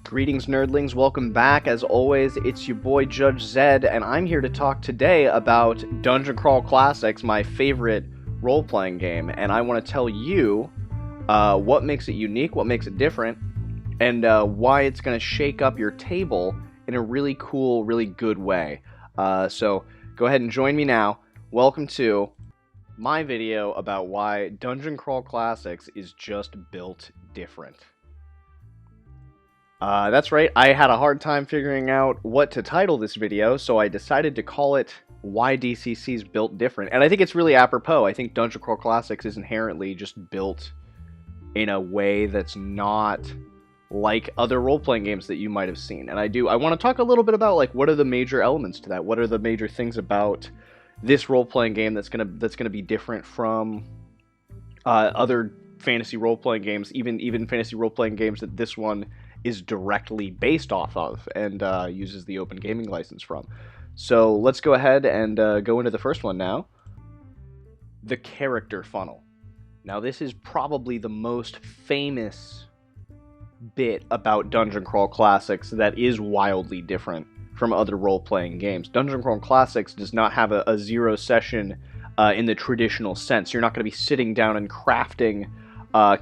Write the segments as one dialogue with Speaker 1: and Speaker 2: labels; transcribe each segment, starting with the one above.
Speaker 1: Greetings, nerdlings. Welcome back. As always, it's your boy Judge Zed, and I'm here to talk today about Dungeon Crawl Classics, my favorite role-playing game. And I want to tell you what makes it unique, what makes it different, and why it's going to shake up your table in a really cool, really good way. So go ahead and join me now. Welcome to my video about why Dungeon Crawl Classics is just built different. That's right, I had a hard time figuring out what to title this video, so I decided to call it Why DCC's Built Different. And I think it's really apropos. I think Dungeon Crawl Classics is inherently just built in a way that's not like other role-playing games that you might have seen. And I want to talk a little bit about, like, what are the major elements to that? What are the major things about this role-playing game that's gonna be different from other fantasy role-playing games, even fantasy role-playing games that this one is directly based off of and uses the open gaming license from. So let's go ahead and go into the first one now. The character funnel. Now this is probably the most famous bit about Dungeon Crawl Classics that is wildly different from other role-playing games. Dungeon Crawl Classics does not have a zero session in the traditional sense. You're not going to be sitting down and crafting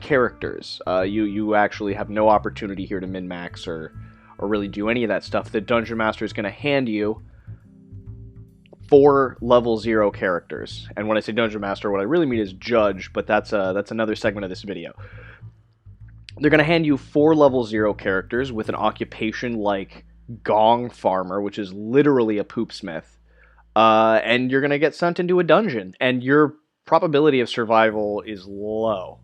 Speaker 1: characters. You actually have no opportunity here to min-max or really do any of that stuff. The Dungeon Master is going to hand you 4 level 0 characters. And when I say Dungeon Master, what I really mean is Judge, but that's another segment of this video. They're going to hand you 4 level 0 characters with an occupation like Gong Farmer, which is literally a poop smith. And you're going to get sent into a dungeon, and your probability of survival is low.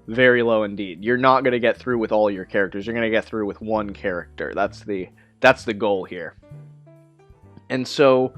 Speaker 1: Very low indeed. You're not going to get through with all your characters. You're going to get through with one character. That's the goal here. And so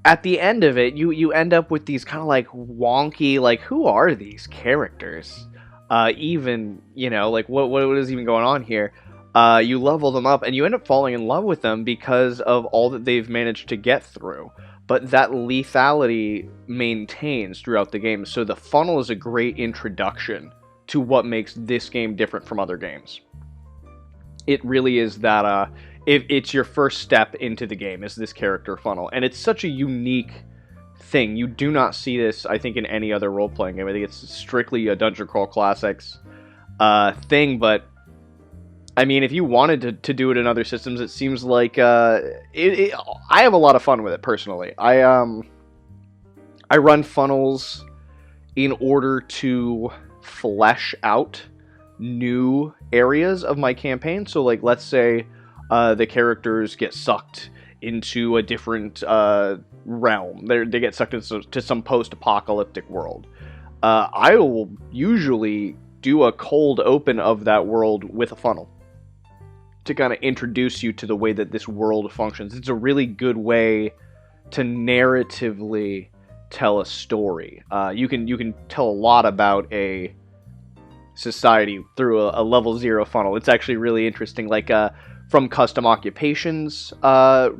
Speaker 1: at the end of it, you end up with these kind of like wonky, like, who are these characters? Even, you know, like what is even going on here? You level them up and you end up falling in love with them because of all that they've managed to get through. But that lethality maintains throughout the game, so the funnel is a great introduction to what makes this game different from other games. It really is that, it's your first step into the game, is this character funnel. And it's such a unique thing. You do not see this, I think, in any other role-playing game. I think it's strictly a Dungeon Crawl Classics thing, but I mean, if you wanted to do it in other systems, it seems like I have a lot of fun with it personally. I run funnels in order to flesh out new areas of my campaign. So, like, let's say the characters get sucked into a different realm. They get sucked into some post-apocalyptic world. I will usually do a cold open of that world with a funnel to kind of introduce you to the way that this world functions. It's a really good way to narratively tell a story. You can tell a lot about a society through a level 0 funnel. It's actually really interesting, like from custom occupations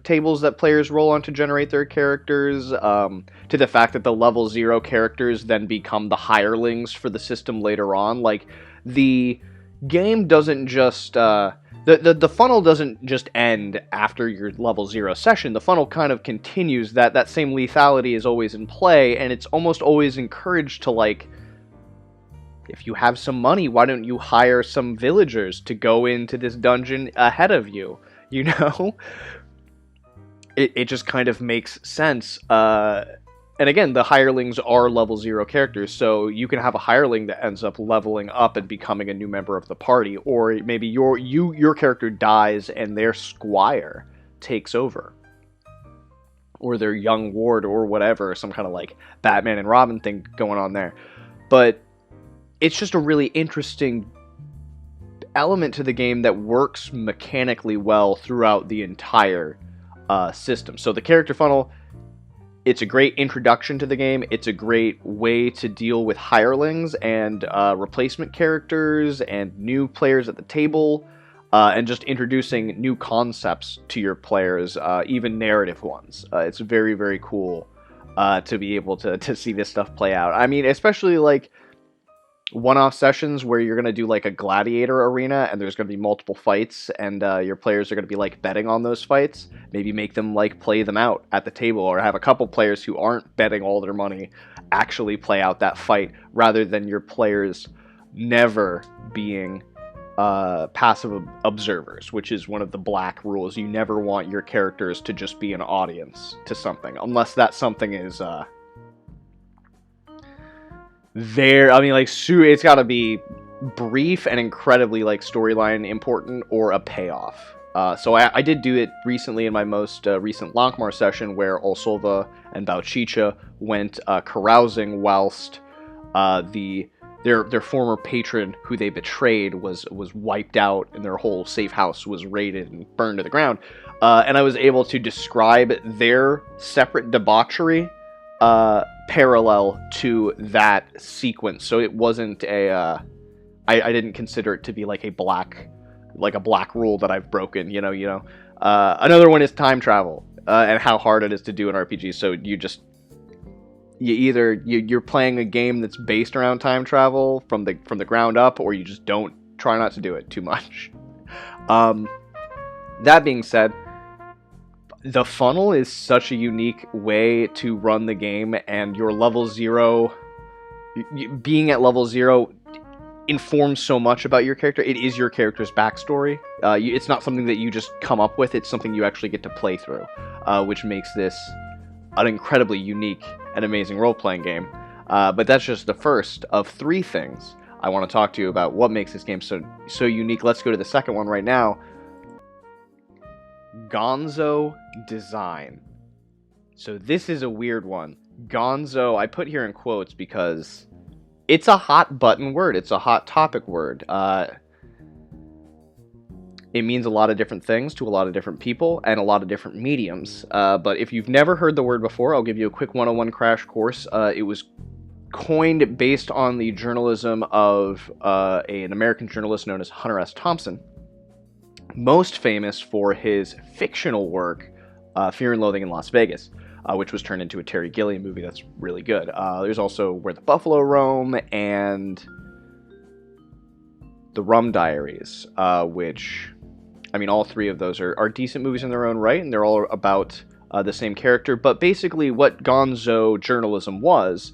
Speaker 1: tables that players roll on to generate their characters, to the fact that the level 0 characters then become the hirelings for the system later on. Like, the game doesn't just the funnel doesn't just end after your level 0 session. The funnel kind of continues. That same lethality is always in play, and it's almost always encouraged to, like, if you have some money, why don't you hire some villagers to go into this dungeon ahead of you? You know? It just kind of makes sense. And again, the hirelings are level 0 characters, so you can have a hireling that ends up leveling up and becoming a new member of the party, or maybe your character dies and their squire takes over, or their young ward, or whatever, some kind of like Batman and Robin thing going on there. But it's just a really interesting element to the game that works mechanically well throughout the entire system. So the character funnel, it's a great introduction to the game. It's a great way to deal with hirelings and replacement characters and new players at the table, and just introducing new concepts to your players, even narrative ones. It's very, very cool to be able to see this stuff play out. I mean, especially like one-off sessions where you're going to do like a gladiator arena and there's going to be multiple fights and your players are going to be like betting on those fights. Maybe make them like play them out at the table, or have a couple players who aren't betting all their money actually play out that fight, rather than your players never being passive observers, which is one of the black rules. You never want your characters to just be an audience to something, unless that something is it's got to be brief and incredibly like storyline important, or a payoff. So I did do it recently in my most recent Lankmar session, where Olsova and Bauchicha went carousing whilst their former patron, who they betrayed, was wiped out, and their whole safe house was raided and burned to the ground. And I was able to describe their separate debauchery parallel to that sequence. So it wasn't I didn't consider it to be like a black rule that I've broken. Another one is time travel and how hard it is to do in RPG. So you're playing a game that's based around time travel from the ground up, or you just don't try not to do it too much. That being said, the funnel is such a unique way to run the game, and your level 0, being at level 0 informs so much about your character. It is your character's backstory. It's not something that you just come up with, it's something you actually get to play through, which makes this an incredibly unique and amazing role-playing game. But that's just the first of 3 things I want to talk to you about what makes this game so unique. Let's go to the second one right now. Gonzo design. So this is a weird one. Gonzo, I put here in quotes because it's a hot button word. It's a hot topic word. It means a lot of different things to a lot of different people and a lot of different mediums. But if you've never heard the word before, I'll give you a quick 101 crash course. It was coined based on the journalism of an American journalist known as Hunter S. Thompson, most famous for his fictional work, Fear and Loathing in Las Vegas, which was turned into a Terry Gilliam movie that's really good. There's also Where the Buffalo Roam and The Rum Diaries, which, I mean, all 3 of those are decent movies in their own right, and they're all about the same character. But basically what Gonzo journalism was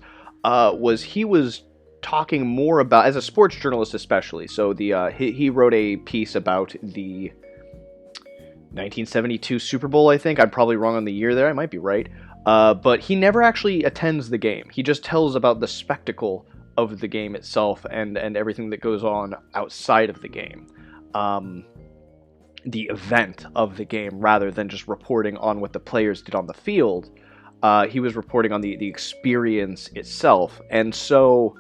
Speaker 1: he was talking more about, as a sports journalist especially, so he wrote a piece about the 1972 Super Bowl, I think. I'm probably wrong on the year there, I might be right. But he never actually attends the game. He just tells about the spectacle of the game itself and everything that goes on outside of the game. The event of the game, rather than just reporting on what the players did on the field. He was reporting on the experience itself. And so,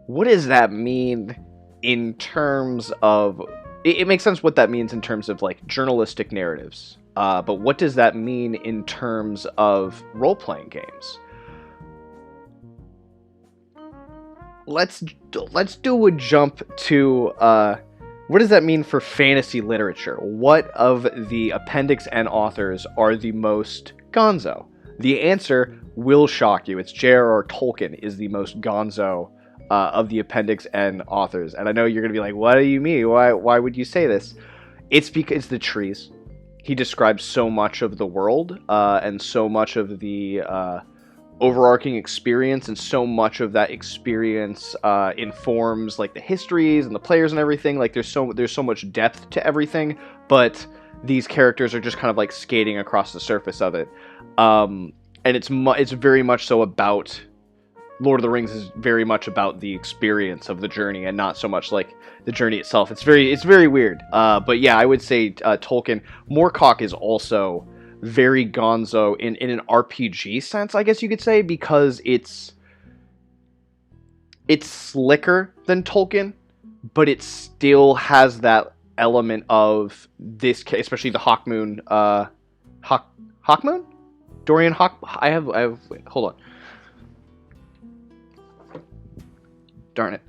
Speaker 1: what does that mean in terms of... It makes sense what that means in terms of, like, journalistic narratives. But what does that mean in terms of role-playing games? Let's do a jump to... what does that mean for fantasy literature? What of the appendix and authors are the most gonzo? The answer will shock you. It's J.R.R. Tolkien is the most gonzo of the appendix and authors. And I know you're going to be like, what do you mean? Why would you say this? It's because it's the trees. He describes so much of the world and so much of the overarching experience, and so much of that experience informs like the histories and the players and everything. Like there's so much depth to everything, but these characters are just kind of like skating across the surface of it. And it's very much so about... Lord of the Rings is very much about the experience of the journey, and not so much like the journey itself. It's very weird. But yeah, I would say Tolkien. Moorcock is also very gonzo in an RPG sense, I guess you could say, because it's slicker than Tolkien, but it still has that element of this, especially the Hawkmoon. Hawkmoon? Dorian Hawk. I have. Wait, hold on. Darn it.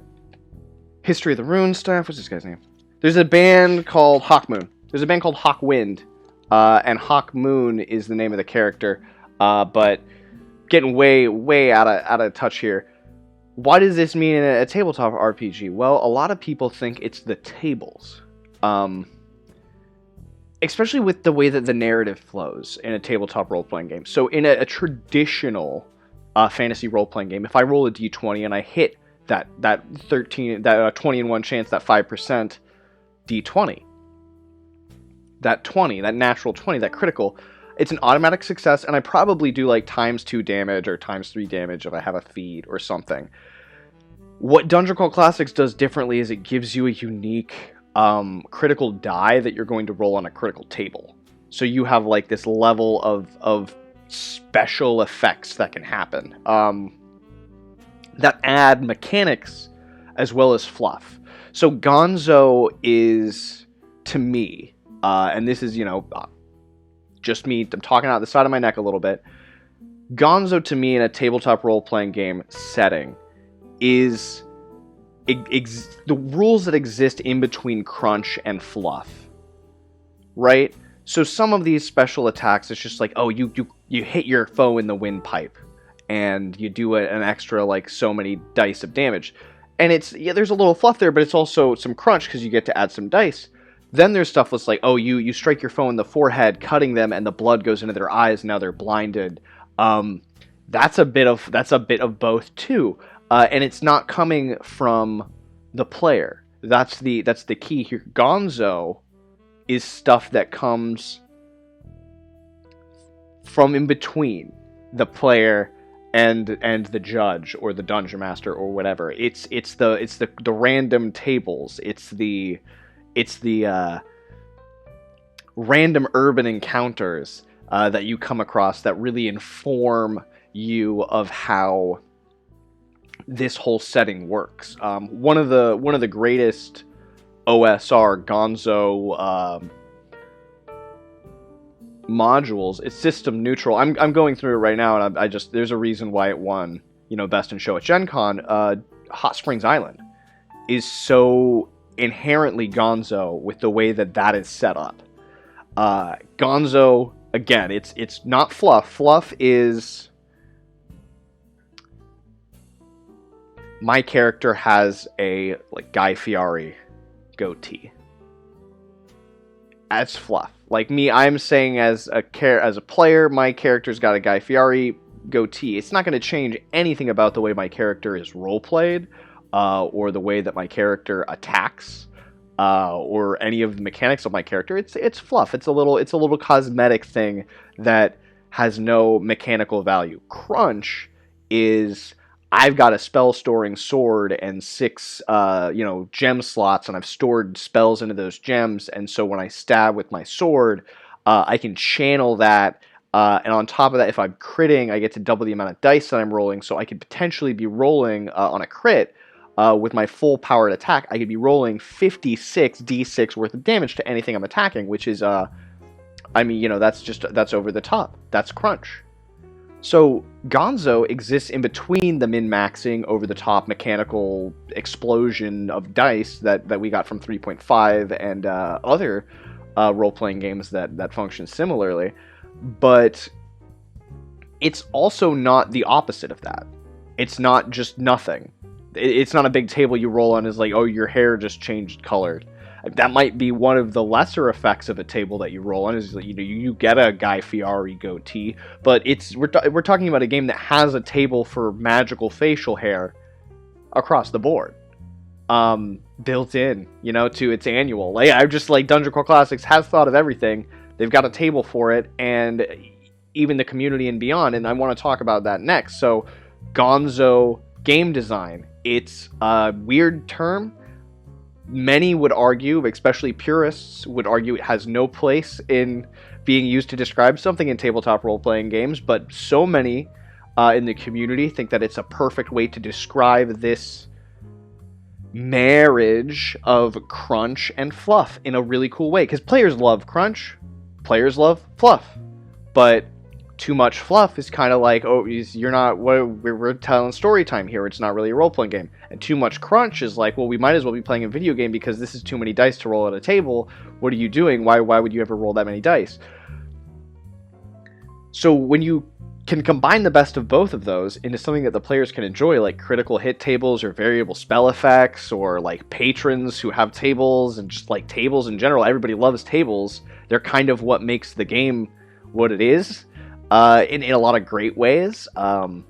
Speaker 1: History of the Rune stuff. What's this guy's name? There's a band called Hawkmoon. There's a band called Hawkwind. And Hawkmoon is the name of the character. But getting way out of touch here. Why does this mean in a tabletop RPG? Well, a lot of people think it's the tables. Especially with the way that the narrative flows in a tabletop role-playing game. So in a traditional fantasy role-playing game, if I roll a d20 and I hit that 20-in-1 chance, that 5% d20, that natural 20, that critical, it's an automatic success, and I probably do like ×2 damage or ×3 damage if I have a feed or something. What Dungeon Crawl Classics does differently is it gives you a unique critical die that you're going to roll on a critical table. So you have like this level of special effects that can happen that add mechanics as well as fluff. So Gonzo is, to me, and this is, just me, I'm talking out the side of my neck a little bit. Gonzo, to me, in a tabletop role-playing game setting, is the rules that exist in between crunch and fluff, right? So some of these special attacks, it's just like, oh, you hit your foe in the windpipe, and you do an extra, like, so many dice of damage. And there's a little fluff there, but it's also some crunch, because you get to add some dice. Then there's stuff that's like, oh, you strike your foe in the forehead, cutting them, and the blood goes into their eyes, and now they're blinded. That's a bit of both, too. And it's not coming from the player. That's the key here. Gonzo is stuff that comes from in between the player and the judge or the dungeon master or whatever. It's the random tables. It's the random urban encounters that you come across that really inform you of how this whole setting works. One of the greatest OSR Gonzo modules. It's system neutral. I'm going through it right now, and there's a reason why it won, Best in Show at Gen Con. Hot Springs Island is so inherently Gonzo with the way that is set up. Gonzo, again, it's not fluff. Fluff is, my character has a Guy Fieri goatee. That's fluff. Like me, I'm saying as a player, my character's got a Guy Fieri goatee. It's not going to change anything about the way my character is role-played, or the way that my character attacks, or any of the mechanics of my character. It's fluff. It's a little cosmetic thing that has no mechanical value. Crunch is, I've got a spell storing sword and 6 gem slots, and I've stored spells into those gems, and so when I stab with my sword, I can channel that, and on top of that, if I'm critting, I get to double the amount of dice that I'm rolling, so I could potentially be rolling on a crit with my full powered attack. I could be rolling 56 d6 worth of damage to anything I'm attacking, which is that's over the top. That's crunch. So Gonzo exists in between the min-maxing, over-the-top mechanical explosion of dice that we got from 3.5 and other role-playing games that function similarly. But it's also not the opposite of that. It's not just nothing. It's not a big table you roll on, is like, oh, your hair just changed color. That might be one of the lesser effects of a table that you roll on, is you get a Guy Fieri goatee, but we're talking about a game that has a table for magical facial hair across the board, built in, to its annual. Dungeon Crawl Classics has thought of everything. They've got a table for it, and even the community and beyond, and I want to talk about that next. So, Gonzo game design. It's a weird term. Many would argue, especially purists, would argue it has no place in being used to describe something in tabletop role-playing games, but so many in the community think that it's a perfect way to describe this marriage of crunch and fluff in a really cool way. Because players love crunch, players love fluff, but too much fluff is kind of like, oh, we're telling story time here, it's not really a role-playing game. And too much crunch is like, well, we might as well be playing a video game because this is too many dice to roll at a table. What are you doing? Why would you ever roll that many dice? So when you can combine the best of both of those into something that the players can enjoy, like critical hit tables or variable spell effects, or like patrons who have tables, and just like tables in general, everybody loves tables. They're kind of what makes the game what it is, in a lot of great ways. And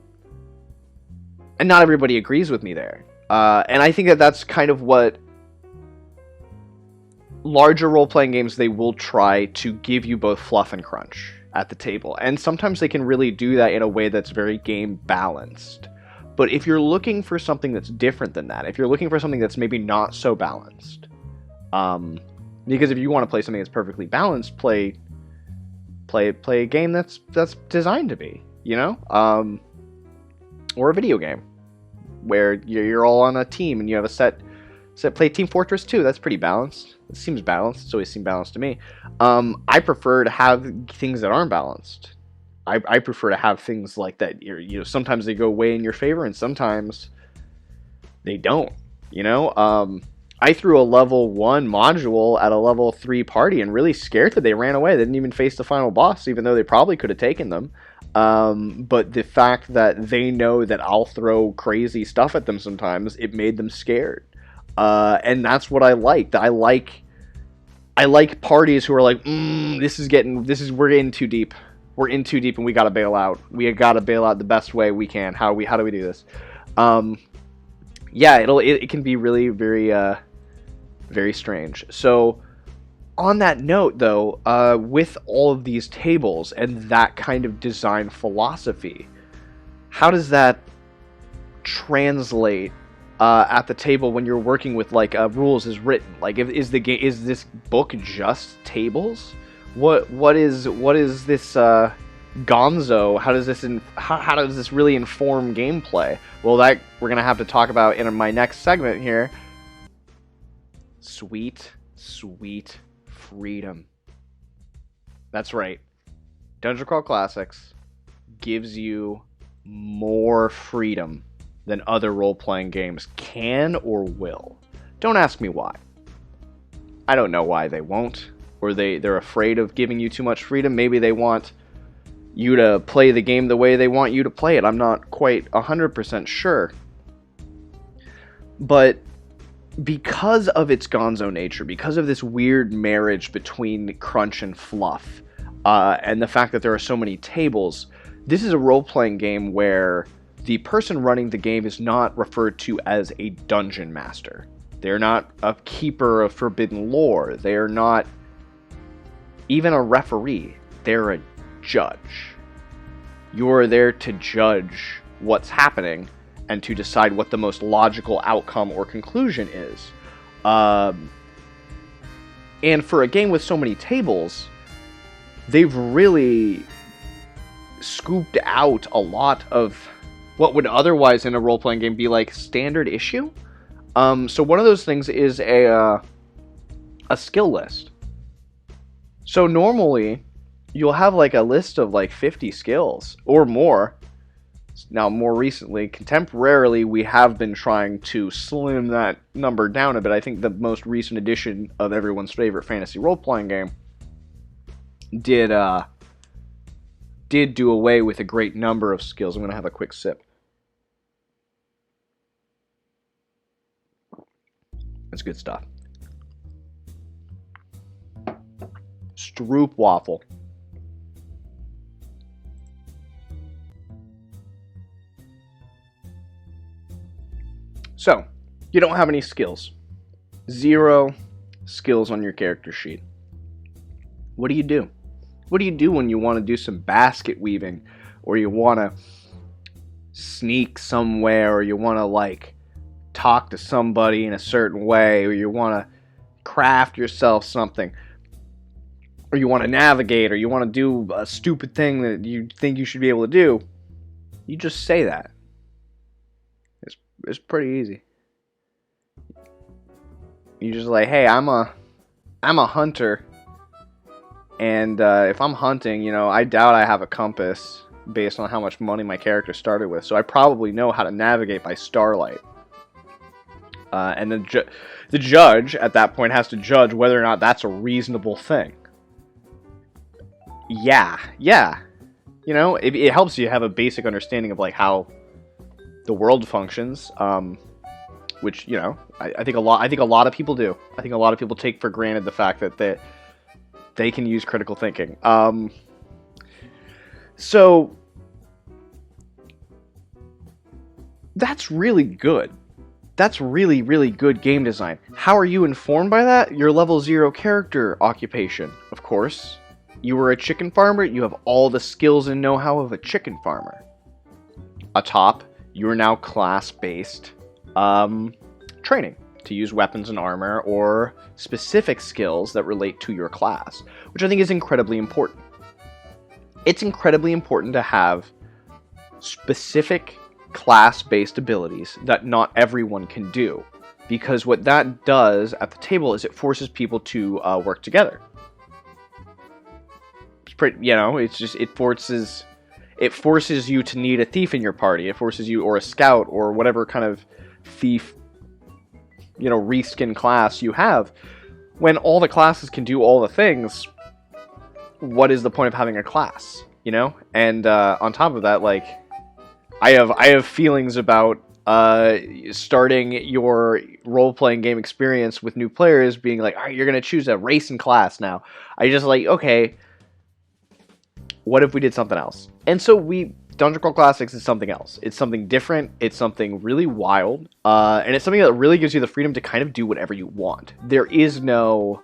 Speaker 1: not everybody agrees with me there. And I think that that's kind of what larger role-playing games, they will try to give you both fluff and crunch at the table. And sometimes they can really do that in a way that's very game balanced. But if you're looking for something that's different than that, if you're looking for something that's maybe not so balanced, because if you want to play something that's perfectly balanced, play a game that's designed to be, you know? Or a video game where you're all on a team and you have a set play Team Fortress 2. That's pretty balanced. It seems balanced. It's always seemed balanced to me. I prefer to have things that aren't balanced. I prefer to have things like that. You know, sometimes they go way in your favor, and sometimes they don't. You know, I threw a level 1 module at a level 3 party, and really scared that they ran away. They didn't even face the final boss, even though they probably could have taken them. But the fact that they know that I'll throw crazy stuff at them sometimes, it made them scared. And that's what I liked. I like parties who are like, we're in too deep. We're in too deep and we gotta bail out. We gotta bail out the best way we can. How do we do this? Yeah, it can be really very, very strange. So, on that note, though, with all of these tables and that kind of design philosophy, how does that translate at the table when you're working with like rules as written? Like, is this book just tables? What is this Gonzo? How does this really inform gameplay? Well, that we're gonna have to talk about in my next segment here. Sweet freedom. That's right. Dungeon Crawl Classics gives you more freedom than other role-playing games can or will. Don't ask me why. I don't know why they won't, or they're afraid of giving you too much freedom. Maybe they want you to play the game the way they want you to play it. I'm not quite 100% sure. But because of its Gonzo nature, because of this weird marriage between crunch and fluff, and the fact that there are so many tables, this is a role-playing game where the person running the game is not referred to as a dungeon master. They're not a keeper of forbidden lore. They are not even a referee. They're a judge. You are there to judge what's happening and to decide what the most logical outcome or conclusion is. And for a game with so many tables, they've really scooped out a lot of what would otherwise in a role-playing game be like standard issue. So one of those things is a skill list. So normally, you'll have like a list of like 50 skills or more. Now, more recently, contemporarily, we have been trying to slim that number down a bit. I think the most recent edition of everyone's favorite fantasy role-playing game did do away with a great number of skills. I'm going to have a quick sip. That's good stuff. Stroop waffle. So, you don't have any skills. 0 skills on your character sheet. What do you do? What do you do when you want to do some basket weaving, or you want to sneak somewhere, or you want to like talk to somebody in a certain way, or you want to craft yourself something, or you want to navigate, or you want to do a stupid thing that you think you should be able to do? You just say that. It's pretty easy. You just like, hey, I'm a hunter, and if I'm hunting, you know, I doubt I have a compass based on how much money my character started with, so I probably know how to navigate by starlight. And the judge at that point has to judge whether or not that's a reasonable thing. Yeah. You know, it helps you have a basic understanding of like how the world functions. Which, you know, I think a lot of people do. I think a lot of people take for granted the fact that they can use critical thinking. So that's really good. That's really, really good game design. How are you informed by that? Your level 0 character occupation, of course. You were a chicken farmer, you have all the skills and know-how of a chicken farmer. Atop, you are now class-based training to use weapons and armor or specific skills that relate to your class, which I think is incredibly important. It's incredibly important to have specific class-based abilities that not everyone can do, because what that does at the table is it forces people to work together. It's pretty, you know, it's just it forces you to need a thief in your party. It forces you, or a scout, or whatever kind of thief, you know, reskin class you have. When all the classes can do all the things, what is the point of having a class, you know? And on top of that, like, I have feelings about starting your role-playing game experience with new players being like, all right, you're going to choose a race and class now. I just like, okay, what if we did something else? And so Dungeon Crawl Classics is something else. It's something different. It's something really wild. And it's something that really gives you the freedom to kind of do whatever you want. There is no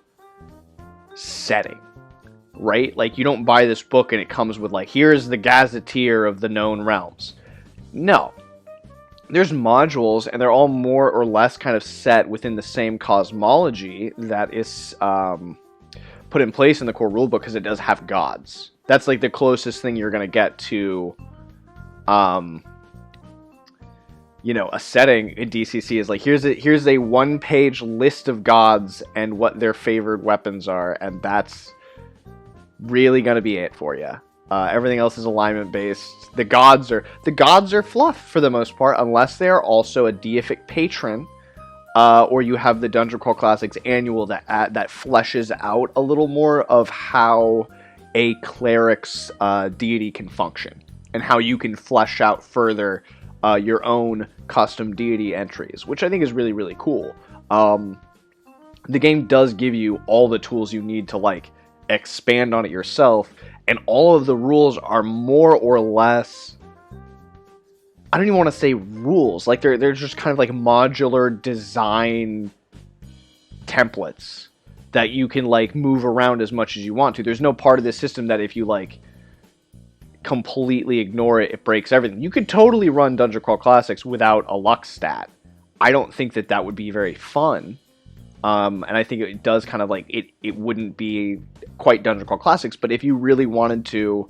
Speaker 1: setting, right? Like, you don't buy this book and it comes with, like, here's the gazetteer of the known realms. No. There's modules, and they're all more or less kind of set within the same cosmology that is put in place in the core rulebook, because it does have gods. That's like the closest thing you're going to get to, you know, a setting in DCC is like, here's a one-page list of gods and what their favored weapons are, and that's really going to be it for you. Everything else is alignment based. The gods are fluff for the most part, unless they are also a deific patron, or you have the Dungeon Crawl Classics annual that fleshes out a little more of how a cleric's deity can function, and how you can flesh out further your own custom deity entries, which I think is really, really cool. The game does give you all the tools you need to, like, expand on it yourself, and all of the rules are more or less, I don't even want to say rules, like they're just kind of like modular design templates that you can, like, move around as much as you want to. There's no part of this system that if you, like, completely ignore it, it breaks everything. You could totally run Dungeon Crawl Classics without a luck stat. I don't think that would be very fun. And I think it does kind of, like, it wouldn't be quite Dungeon Crawl Classics, but if you really wanted to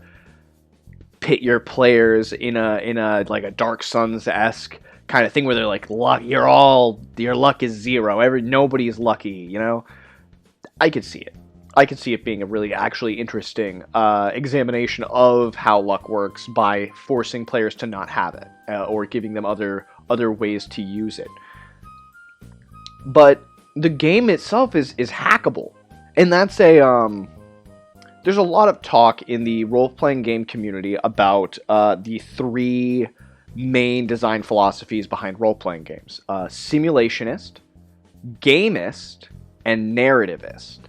Speaker 1: pit your players in a like a Dark Suns-esque kind of thing where they're like, your luck is 0, nobody's lucky, you know? I could see it. I could see it being a really actually interesting examination of how luck works by forcing players to not have it, or giving them other ways to use it. But the game itself is hackable, and that's there's a lot of talk in the role-playing game community about the 3 main design philosophies behind role-playing games: simulationist, gamist, and narrativist.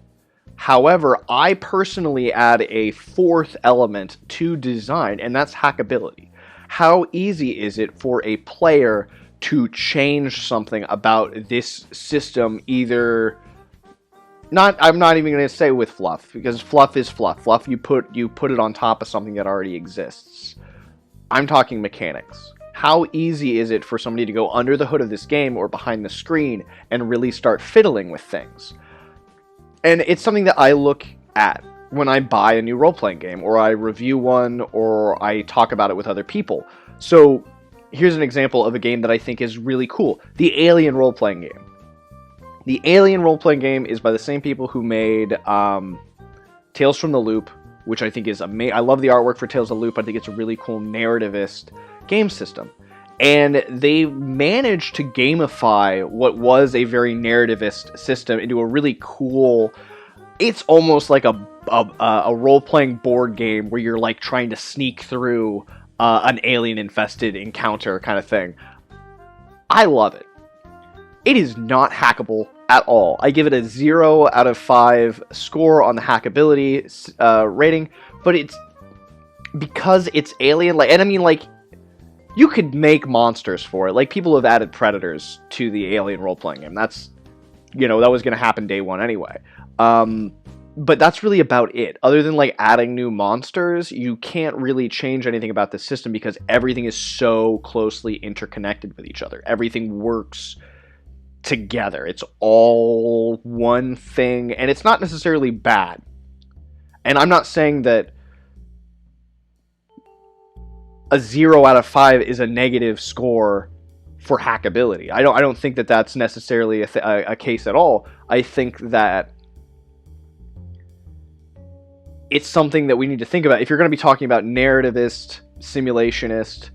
Speaker 1: However, I personally add a 4th element to design, and that's hackability. How easy is it for a player to change something about this system, I'm not even going to say with fluff, because fluff is fluff. Fluff, you put it on top of something that already exists. I'm talking mechanics. How easy is it for somebody to go under the hood of this game or behind the screen and really start fiddling with things? And it's something that I look at when I buy a new role-playing game, or I review one, or I talk about it with other people. So here's an example of a game that I think is really cool. The Alien role-playing game. The Alien role-playing game is by the same people who made Tales from the Loop, which I think is amazing. I love the artwork for Tales of the Loop. I think it's a really cool narrativist game system. And they managed to gamify what was a very narrativist system into a really cool it's almost like a role-playing board game where you're like trying to sneak through an alien-infested encounter kind of thing. I love it. It is not hackable at all. I give it a 0 out of 5 score on the hackability rating, but it's because it's alien. Like, and I mean, like, you could make monsters for it. Like, people have added predators to the alien role-playing game. That's, you know, that was going to happen day one anyway. But that's really about it. Other than, like, adding new monsters, you can't really change anything about the system because everything is so closely interconnected with each other. Everything works together. It's all one thing, and it's not necessarily bad. And I'm not saying that a 0 out of 5 is a negative score for hackability. I don't think that that's necessarily a case at all. I think that it's something that we need to think about. If you're going to be talking about narrativist, simulationist,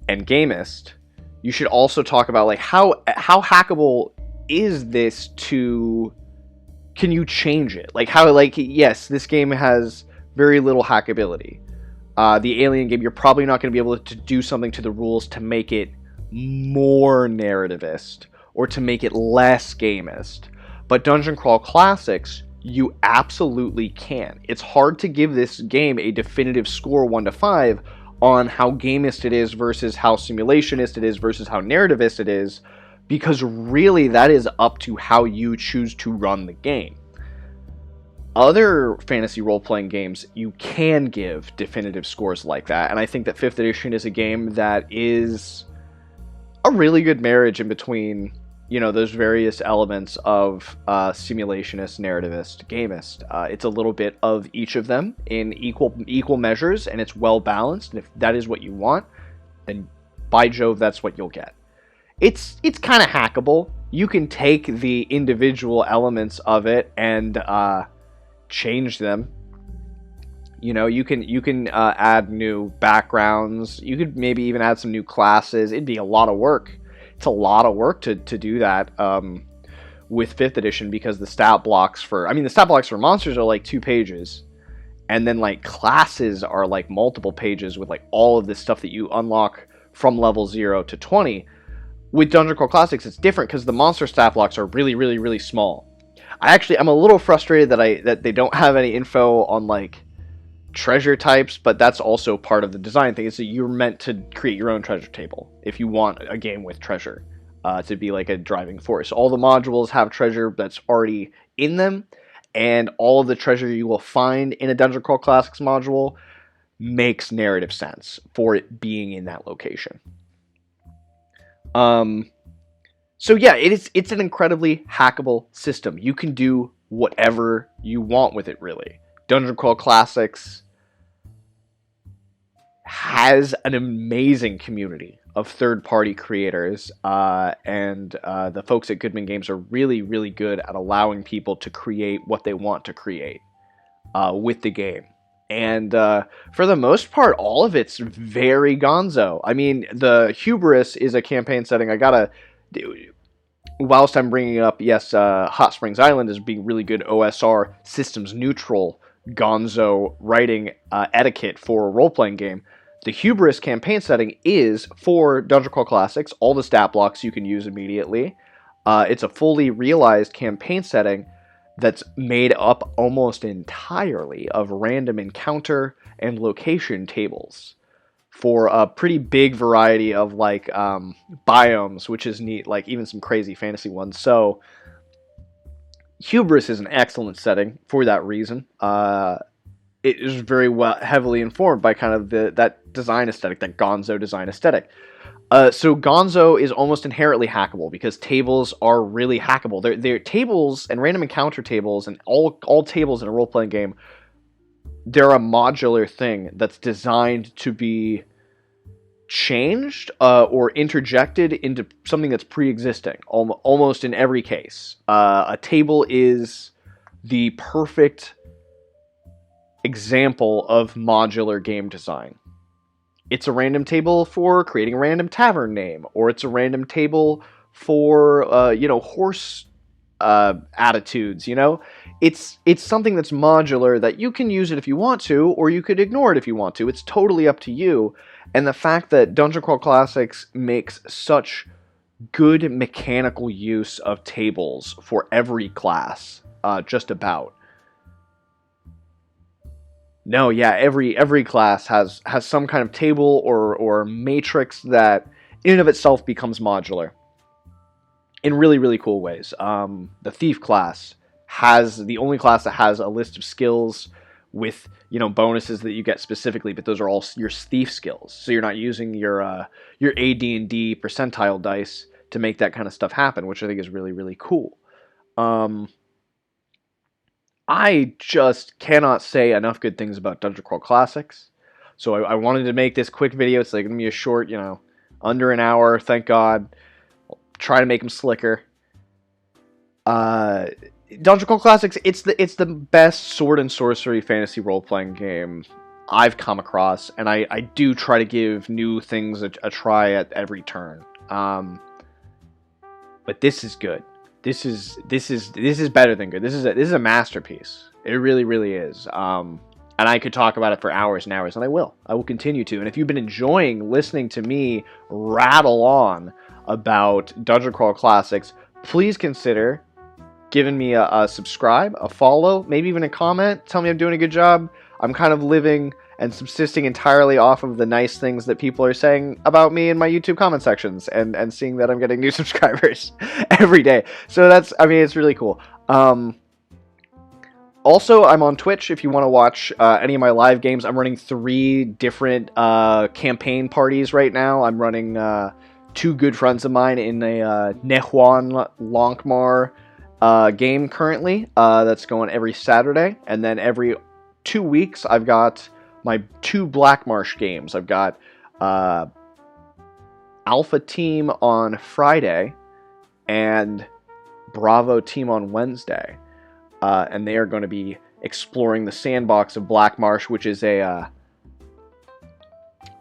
Speaker 1: and gamist, you should also talk about, like, how hackable is this to... Can you change it? Like, how, like, yes, this game has very little hackability. The Alien game, you're probably not going to be able to do something to the rules to make it more narrativist or to make it less gamist. But Dungeon Crawl Classics, you absolutely can. It's hard to give this game a definitive score 1 to 5 on how gamist it is versus how simulationist it is versus how narrativist it is, because really that is up to how you choose to run the game. Other fantasy role-playing games, you can give definitive scores like that, and I think that 5th edition is a game that is a really good marriage in between, you know, those various elements of simulationist, narrativist, gamist. It's a little bit of each of them in equal measures, and it's well balanced. And if that is what you want, then by Jove, that's what you'll get. It's kind of hackable. You can take the individual elements of it and change them. You know, you can add new backgrounds. You could maybe even add some new classes. It'd be a lot of work. It's a lot of work to do that with 5th edition, because the stat blocks for... I mean, the stat blocks for monsters are like 2 pages. And then, like, classes are like multiple pages with, like, all of this stuff that you unlock from level 0 to 20. With Dungeon Crawl Classics, it's different because the monster stat blocks are really, really, really small. I'm a little frustrated that they don't have any info on, like, treasure types, but that's also part of the design thing. Is that you're meant to create your own treasure table if you want a game with treasure to be like a driving force. All the modules have treasure that's already in them, and all of the treasure you will find in a Dungeon Crawl Classics module makes narrative sense for it being in that location. So yeah, it's an incredibly hackable system. You can do whatever you want with it, really. Dungeon Crawl Classics has an amazing community of third-party creators, and the folks at Goodman Games are really, really good at allowing people to create what they want to create with the game. And for the most part, all of it's very Gonzo. I mean, the Hubris is a campaign setting. I gotta... Whilst I'm bringing up, yes, Hot Springs Island is being really good OSR, systems neutral, Gonzo writing etiquette for a role-playing game. The Hubris campaign setting is for Dungeon Crawl Classics. All the stat blocks you can use immediately. It's a fully realized campaign setting that's made up almost entirely of random encounter and location tables for a pretty big variety of, like, biomes, which is neat, like even some crazy fantasy ones. So Hubris is an excellent setting for that reason. It is very heavily informed by kind of that design aesthetic, that Gonzo design aesthetic. So Gonzo is almost inherently hackable because tables are really hackable. They're tables and random encounter tables and all tables in a role-playing game. They're a modular thing that's designed to be changed or interjected into something that's pre-existing, almost in every case. A table is the perfect example of modular game design. It's a random table for creating a random tavern name, or it's a random table for, horse attitudes, you know? It's something that's modular that you can use it if you want to, or you could ignore it if you want to. It's totally up to you. And the fact that Dungeon Crawl Classics makes such good mechanical use of tables for every class, just about. No, yeah, every class has some kind of table or matrix that in and of itself becomes modular in really, really cool ways. The Thief class has the only class that has a list of skills with, you know, bonuses that you get specifically, but those are all your thief skills. So you're not using your AD&D percentile dice to make that kind of stuff happen, which I think is really, really cool. I just cannot say enough good things about Dungeon Crawl Classics. So I wanted to make this quick video. It's like going to be a short, you know, under an hour, thank God. I'll try to make them slicker. Dungeon Crawl Classics, it's the best sword and sorcery fantasy role-playing game I've come across, and I do try to give new things a try at every turn. But this is good. This is better than good. This is a masterpiece. It really, really is. And I could talk about it for hours and hours, and I will. I will continue to. And if you've been enjoying listening to me rattle on about Dungeon Crawl Classics, please consider giving me a subscribe, a follow, maybe even a comment. Tell me I'm doing a good job. I'm kind of living and subsisting entirely off of the nice things that people are saying about me in my YouTube comment sections, and seeing that I'm getting new subscribers every day. So that's, I mean, it's really cool. Also, I'm on Twitch if you want to watch any of my live games. I'm running 3 different campaign parties right now. I'm running 2 good friends of mine in a Nehuan Lonkmar game currently. That's going every Saturday, and then every 2 weeks I've got my 2 Black Marsh games. I've got Alpha Team on Friday and Bravo Team on Wednesday. And they are going to be exploring the sandbox of Black Marsh, which is a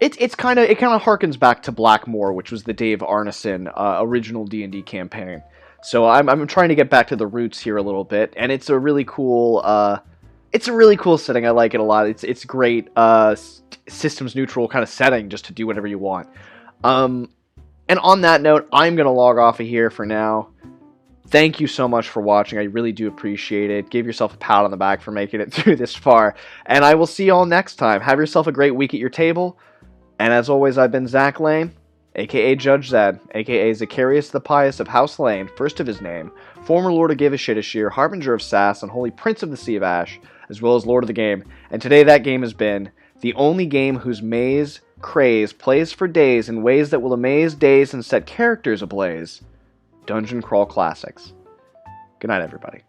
Speaker 1: it kind of harkens back to Blackmoor, which was the Dave Arneson original D&D campaign. So I'm trying to get back to the roots here a little bit, and it's a really cool setting. I like it a lot. It's great systems neutral kind of setting just to do whatever you want. And on that note, I'm gonna log off of here for now. Thank you so much for watching. I really do appreciate it. Give yourself a pat on the back for making it through this far. And I will see you all next time. Have yourself a great week at your table. And as always, I've been Zach Lane, a.k.a. Judge Zed, a.k.a. Zacharias the Pious of House Lane, first of his name, former Lord of Give-A-Shit-A-Sheer, Harbinger of Sass, and Holy Prince of the Sea of Ash, as well as Lord of the Game. And today that game has been the only game whose maze craze plays for days in ways that will amaze days and set characters ablaze. Dungeon Crawl Classics. Good night, everybody.